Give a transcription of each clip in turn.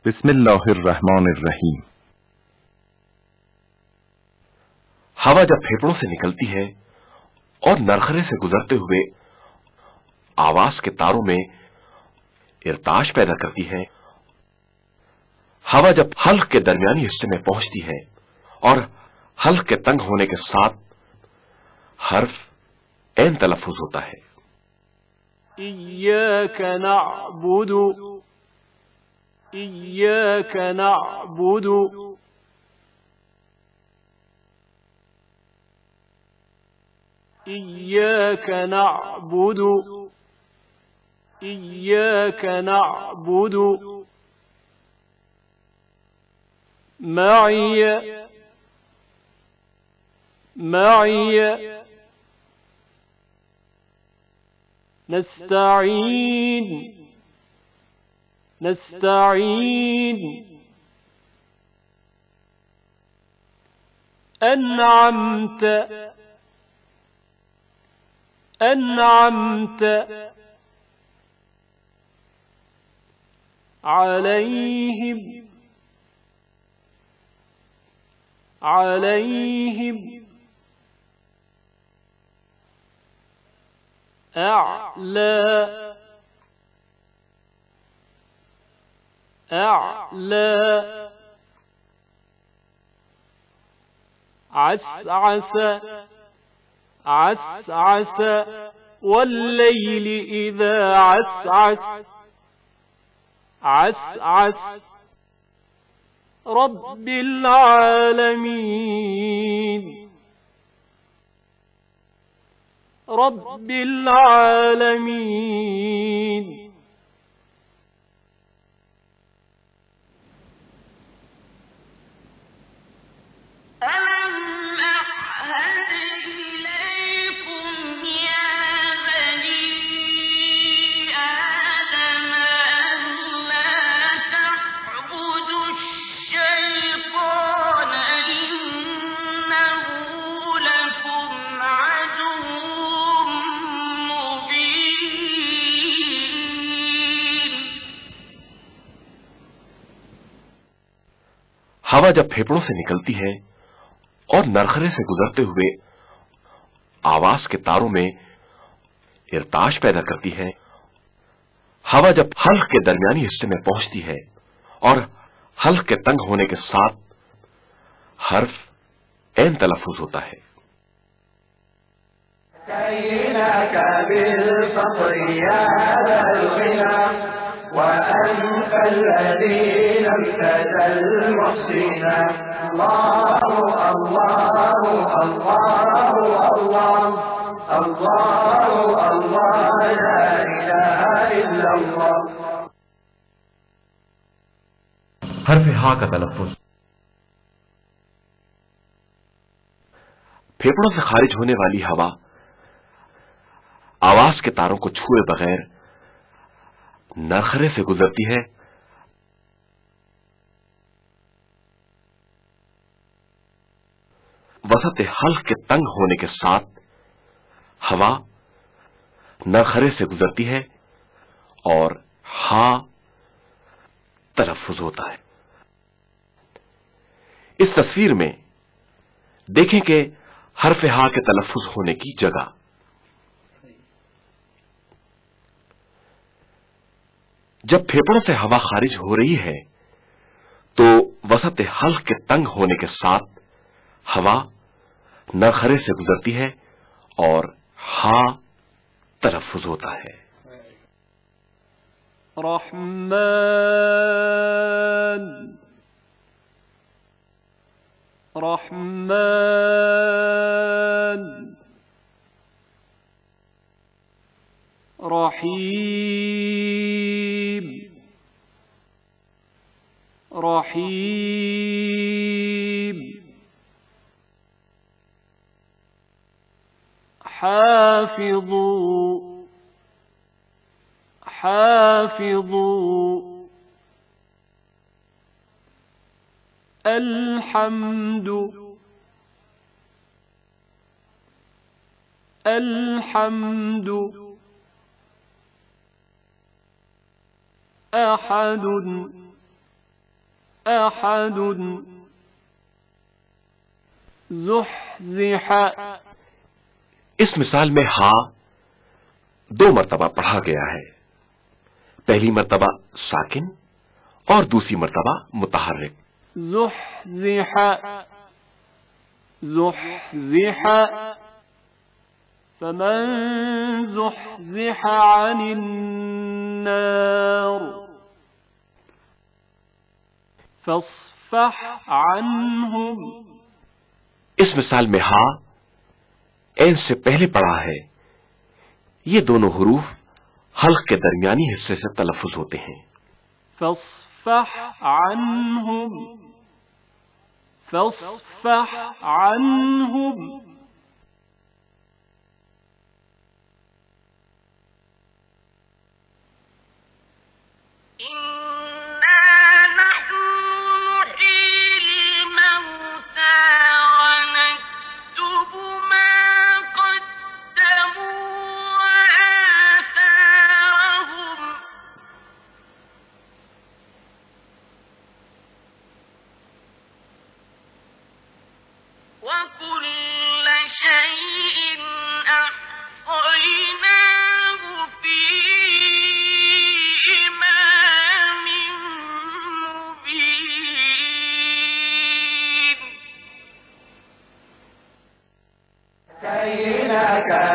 बिस्मिल्लाहिर्रहमानिर्रहीम। हवा जब फेफड़ों से निकलती है और नरखरे से गुजरते हुए आवाज के तारों में इर्ताश पैदा करती है, हवा जब हल्क के दरमियानी हिस्से में पहुंचती है और हल्क के तंग होने के साथ हर्फ ऐन तलफ्फुज होता है। इय्याक नअबुदु, इय्याक नअबुदु, इय्याक नअबुदु, इय्याक नअबुदु। मइय, मइय। नस्तईन, नस्तईन। अनअमत, अनअमत अलैहिम, अलैहिम। अअला, अअला। अस्अस, अस्अस वल्लैल इज़ा अस्अस, अस्अस। रब्बिल आलमीन, रब्बिल आलमीन। हवा जब फेफड़ों से निकलती है और नरखरे से गुजरते हुए आवाज के तारों में इर्ताश पैदा करती है, हवा जब हल्क के दरमियानी हिस्से में पहुंचती है और हल्क के तंग होने के साथ हर्फ ऐन तलफ्फुज होता है। وأنت الذي لم تزل محسنا الله الله الله الله الله الله لا إله إلا الله। हर्फ हा का तलफ्फुज फेफड़ों से खारिज होने वाली हवा आवाज के तारों को छुए बगैर नरखरे से गुजरती है, वसत हल्क के तंग होने के साथ हवा नरखरे से गुजरती है और हा तलफ्फुज होता है। इस तस्वीर में देखें कि हर्फ हा के तलफ्फुज होने की जगह जब फेफड़ों से हवा खारिज हो रही है तो वसत हल्क के तंग होने के साथ हवा नरखरे से गुजरती है और हा तलफ्फुज होता है। रहमान, रहमान। रहीम, रहीम। हाफिज़ू, हाफिज़ू। अल्हम्दु, अल्हम्दु। अहदुन, أحد زحزح इस मिसाल में हा 2 मर्तबा पढ़ा गया है। पहली मर्तबा साकिन और दूसरी मर्तबा मुतहर्रिक। زحزح زحزح فمن زحزح عن النار فاصفح عنهم। इस मिसाल में हा ऐन से पहले पढ़ा है। ये दोनों हुरूफ हल्क के दरमियानी हिस्से से तलफ्फुज होते हैं। فاصفح عنهم فاصفح عنهم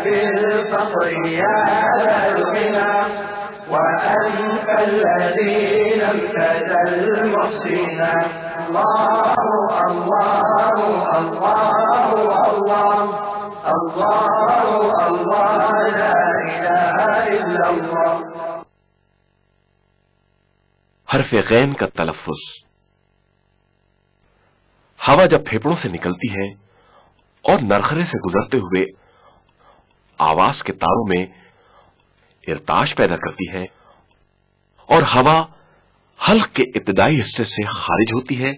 بالفقر يا ذا الغنى وأنت الذي لم تزل محسنا الله الله الله الله الله الله لا إله إلا الله। हर्फ गैन का तलफ्फुज। हवा जब फेफड़ों से निकलती है और नरखरे से गुजरते हुए आवाज के तारों में इर्ताश पैदा करती है और हवा हल्क के इब्तिदाई हिस्से से खारिज होती है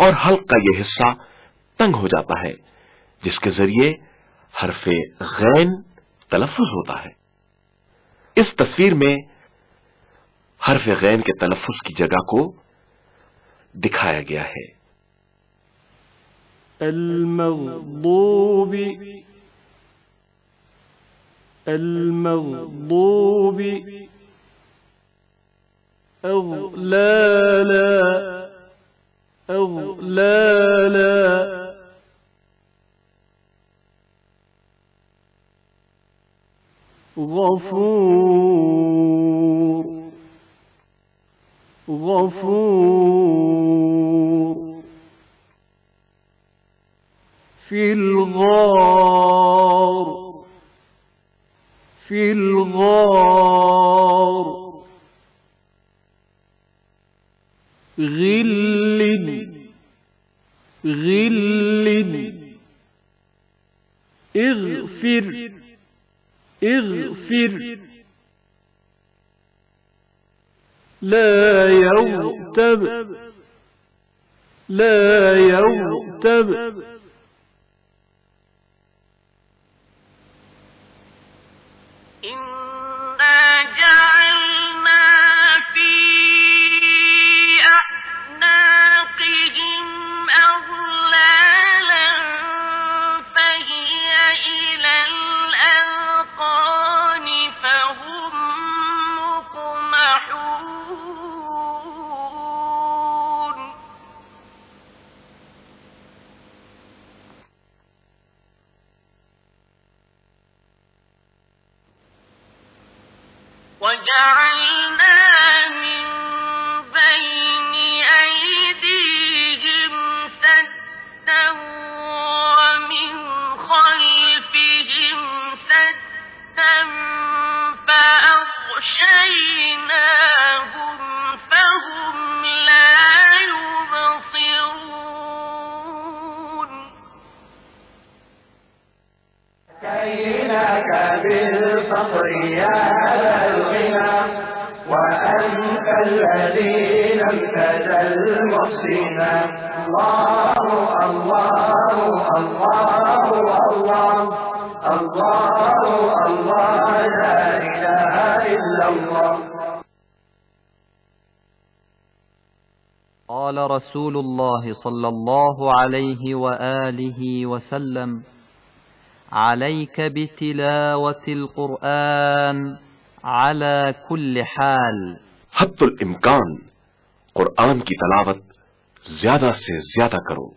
और हल्क का यह हिस्सा तंग हो जाता है, जिसके जरिए हर्फे गैन तलफ्फुज होता है। इस तस्वीर में हर्फे गैन के तलफ्फुज की जगह को दिखाया गया है। المغضوب المغضوب أغلالا أغلالا غفور غفور في الغار في الغار غل غل اغفر اغفر لا يغتب لا يغتب وجعلنا من بين أيديهم سدا ومن خلفهم سدا فأغشيناهم فهم لا يبصرون كيناك بالفقر يا ذا الغنى وأنت الذي لم تزل محسنا الله الله الله الله الله الله لا إله إلا الله قال رسول الله صلى الله عليه وآله وسلم عليك بتلاوة القرآن على كل حال हत्तुल इम्कान कुरान की तलावत ज्यादा से ज्यादा करो।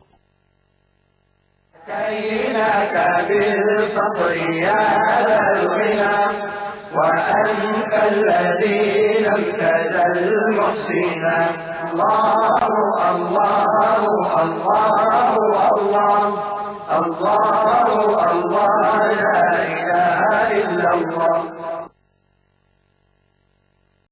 كيناك بالفضل يا ذا الغنى وأنت الذي لم تزل محسنا الله الله الله الله الله الله لا إله إلا الله